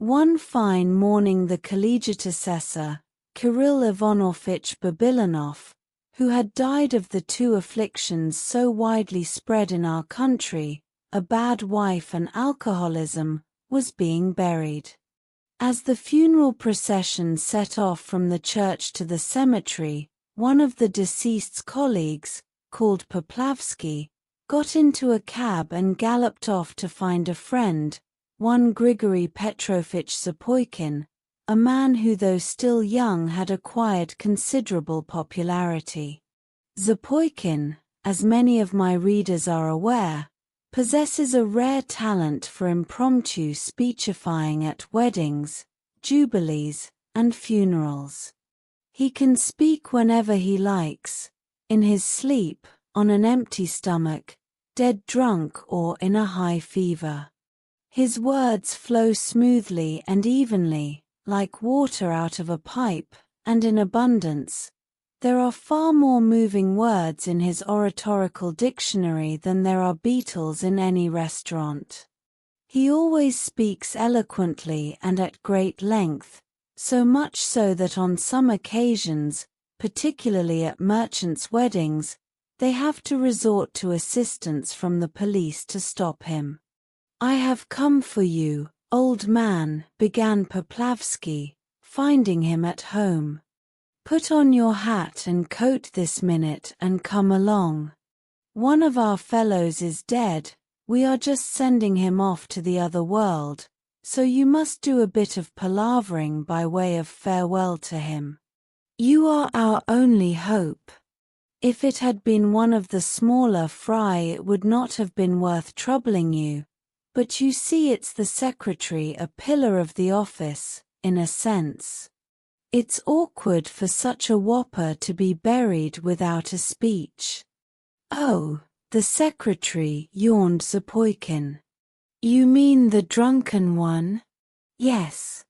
One fine morning the collegiate assessor, Kirill Ivanovich Babilonov, who had died of the two afflictions so widely spread in our country, a bad wife and alcoholism, was being buried. As the funeral procession set off from the church to the cemetery, one of the deceased's colleagues, called Poplavsky, got into a cab and galloped off to find a friend, one Grigory Petrovich Zapoikin, a man who though still young had acquired considerable popularity. Zapoikin, as many of my readers are aware, possesses a rare talent for impromptu speechifying at weddings, jubilees, and funerals. He can speak whenever he likes, in his sleep, on an empty stomach, dead drunk or in a high fever. His words flow smoothly and evenly, like water out of a pipe, and in abundance. There are far more moving words in his oratorical dictionary than there are beetles in any restaurant. He always speaks eloquently and at great length, so much so that on some occasions, particularly at merchants' weddings, they have to resort to assistance from the police to stop him. "I have come for you, old man," began Poplavsky, finding him at home. "Put on your hat and coat this minute and come along. One of our fellows is dead, we are just sending him off to the other world, so you must do a bit of palavering by way of farewell to him. You are our only hope. If it had been one of the smaller fry it would not have been worth troubling you, but you see it's the secretary, a pillar of the office, in a sense. It's awkward for such a whopper to be buried without a speech." "Oh, the secretary," yawned Zapoikin. "You mean the drunken one?" "Yes.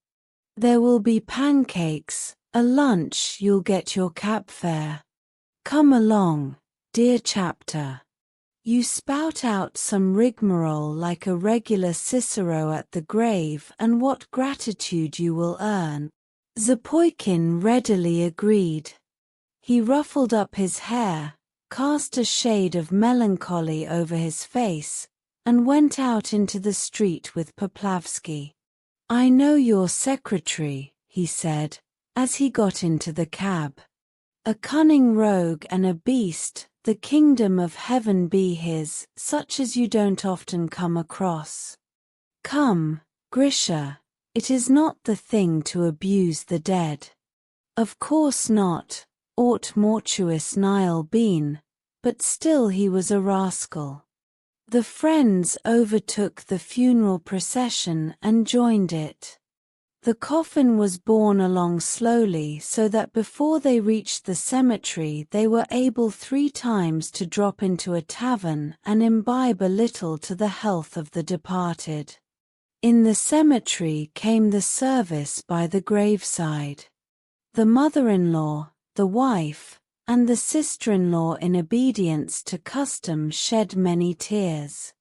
There will be pancakes, a lunch, you'll get your cab fare. Come along, dear chapter. You spout out some rigmarole like a regular Cicero at the grave, and what gratitude you will earn." Zapoikin readily agreed. He ruffled up his hair, cast a shade of melancholy over his face, and went out into the street with Poplavsky. "I know your secretary," he said, as he got into the cab. "A cunning rogue and a beast, the kingdom of heaven be his, such as you don't often come across. Come, Grisha, it is not the thing to abuse the dead." Of course not, ought mortuus nihil been, but still he was a rascal. The friends overtook the funeral procession and joined it. The coffin was borne along slowly so that before they reached the cemetery they were able 3 times to drop into a tavern and imbibe a little to the health of the departed. In the cemetery came the service by the graveside. The mother-in-law, the wife, and the sister-in-law in obedience to custom shed many tears.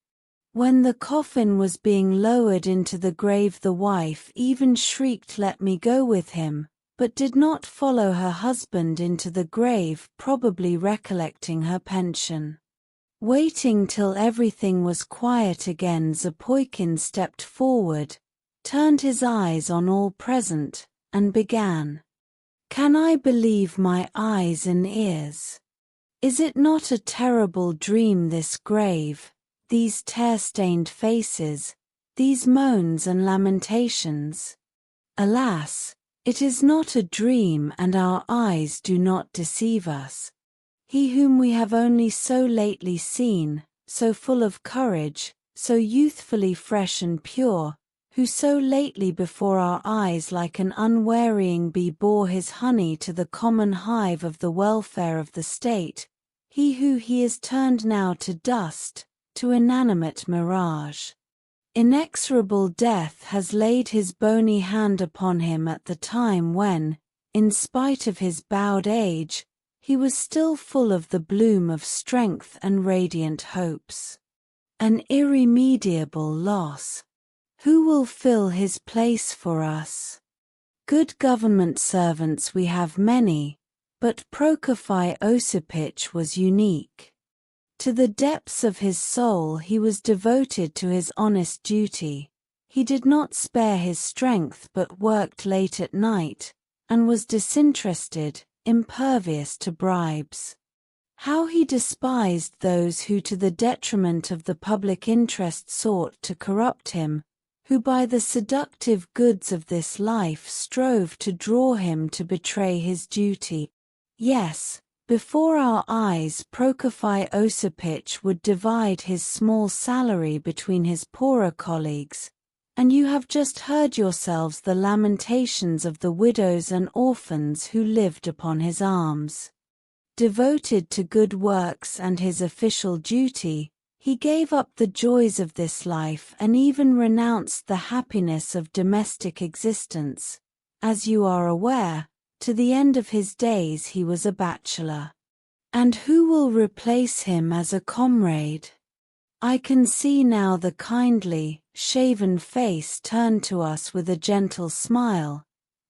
When the coffin was being lowered into the grave the wife even shrieked, "Let me go with him," but did not follow her husband into the grave, probably recollecting her pension. Waiting till everything was quiet again, Zapoikin stepped forward, turned his eyes on all present, and began. "Can I believe my eyes and ears? Is it not a terrible dream, this grave, these tear-stained faces, these moans and lamentations? Alas, it is not a dream, and our eyes do not deceive us. He whom we have only so lately seen, so full of courage, so youthfully fresh and pure, who so lately before our eyes like an unwearying bee bore his honey to the common hive of the welfare of the state, he is turned now to dust, to inanimate mirage. Inexorable death has laid his bony hand upon him at the time when, in spite of his bowed age, he was still full of the bloom of strength and radiant hopes. An irremediable loss. Who will fill his place for us? Good government servants we have many, but Prokofy Osipich was unique. To the depths of his soul he was devoted to his honest duty. He did not spare his strength but worked late at night, and was disinterested, impervious to bribes. How he despised those who to the detriment of the public interest sought to corrupt him, who by the seductive goods of this life strove to draw him to betray his duty. Yes, before our eyes Prokofy Osipich would divide his small salary between his poorer colleagues, and you have just heard yourselves the lamentations of the widows and orphans who lived upon his alms. Devoted to good works and his official duty, he gave up the joys of this life and even renounced the happiness of domestic existence. As you are aware, to the end of his days he was a bachelor. And who will replace him as a comrade? I can see now the kindly, shaven face turned to us with a gentle smile.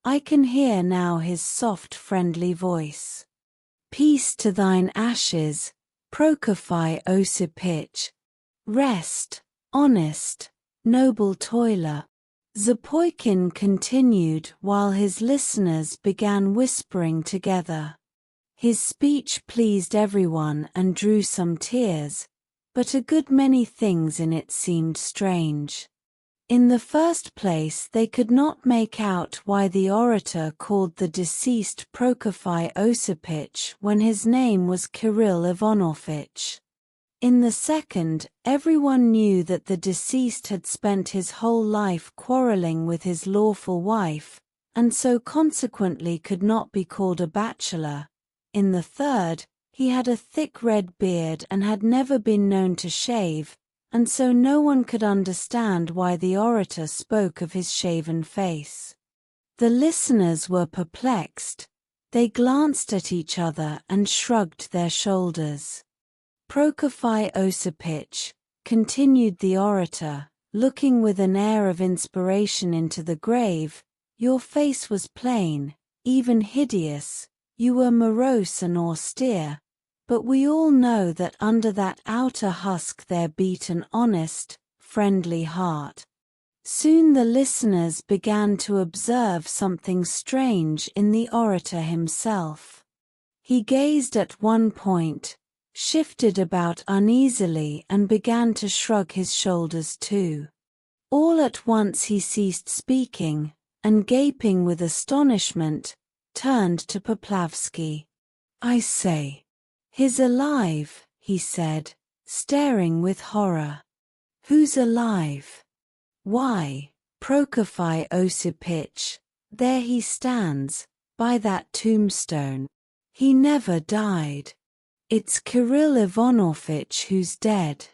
I can hear now his soft friendly voice. Peace to thine ashes, Prokofy Osipich. Rest, honest, noble toiler. Zapoikin continued while his listeners began whispering together. His speech pleased everyone and drew some tears, but a good many things in it seemed strange. In the first place, they could not make out why the orator called the deceased Prokofy Osipich when his name was Kirill Ivanovich. In the second, everyone knew that the deceased had spent his whole life quarreling with his lawful wife, and so consequently could not be called a bachelor. In the third, he had a thick red beard and had never been known to shave, and so no one could understand why the orator spoke of his shaven face. The listeners were perplexed. They glanced at each other and shrugged their shoulders. Prokofy Osipich, continued the orator, looking with an air of inspiration into the grave, your face was plain, even hideous, you were morose and austere, but we all know that under that outer husk there beat an honest, friendly heart. Soon the listeners began to observe something strange in the orator himself. He gazed at one point, shifted about uneasily and began to shrug his shoulders too. All at once he ceased speaking, and gaping with astonishment, turned to Poplavsky. I say, he's alive, he said, staring with horror. Who's alive? Why, Prokofy Osipich, there he stands, by that tombstone. He never died. It's Kirill Ivanovich who's dead.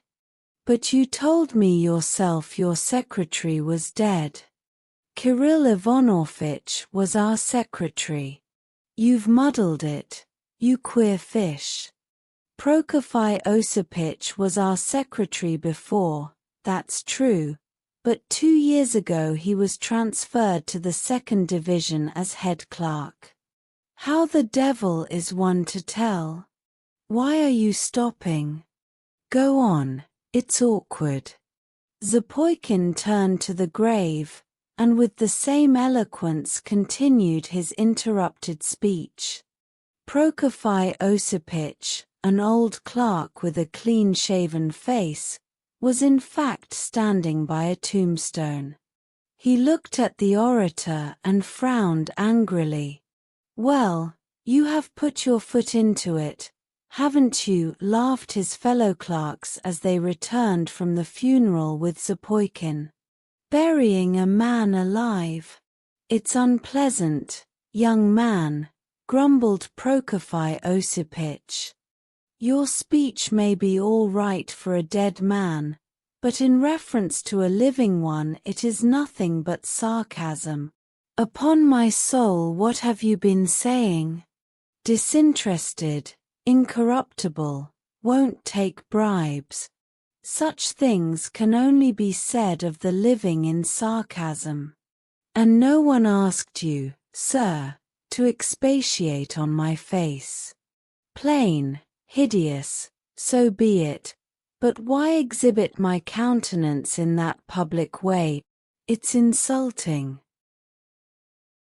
But you told me yourself your secretary was dead. Kirill Ivanovich was our secretary. You've muddled it, you queer fish. Prokofy Osipich was our secretary before, that's true, but 2 years ago he was transferred to the 2nd Division as head clerk. How the devil is one to tell? Why are you stopping? Go on, it's awkward. Zapoikin turned to the grave, and with the same eloquence continued his interrupted speech. Prokofy Osipich, an old clerk with a clean-shaven face, was in fact standing by a tombstone. He looked at the orator and frowned angrily. Well, you have put your foot into it, haven't you? Laughed his fellow clerks as they returned from the funeral with Zapoikin. Burying a man alive. It's unpleasant, young man, grumbled Prokofy Osipich. Your speech may be all right for a dead man, but in reference to a living one it is nothing but sarcasm. Upon my soul, what have you been saying? Disinterested, incorruptible, won't take bribes. Such things can only be said of the living in sarcasm. And no one asked you, sir, to expatiate on my face. Plain, hideous, so be it, but why exhibit my countenance in that public way? It's insulting.